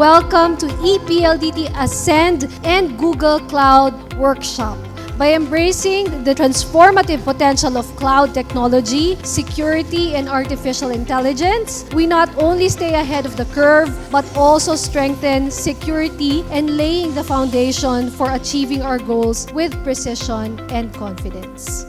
Welcome to ePLDT Ascend and Google Cloud Workshop. By embracing the transformative potential of cloud technology, security, and artificial intelligence, we not only stay ahead of the curve, but also strengthen security and laying the foundation for achieving our goals with precision and confidence.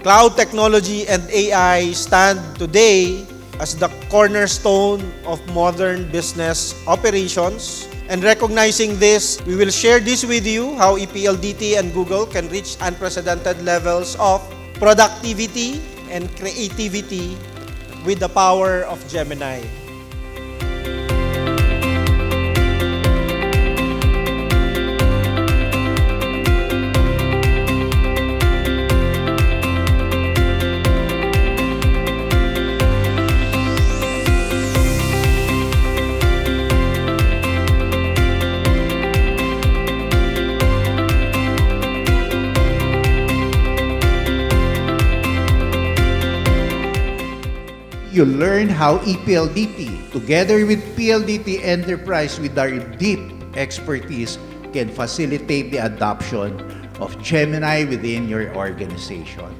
Cloud technology and AI stand today as the cornerstone of modern business operations. And recognizing this, we will share this with you, how ePLDT and Google can reach unprecedented levels of productivity and creativity with the power of Gemini. You learn how ePLDT, together with PLDT Enterprise with our deep expertise, can facilitate the adoption of Gemini within your organization.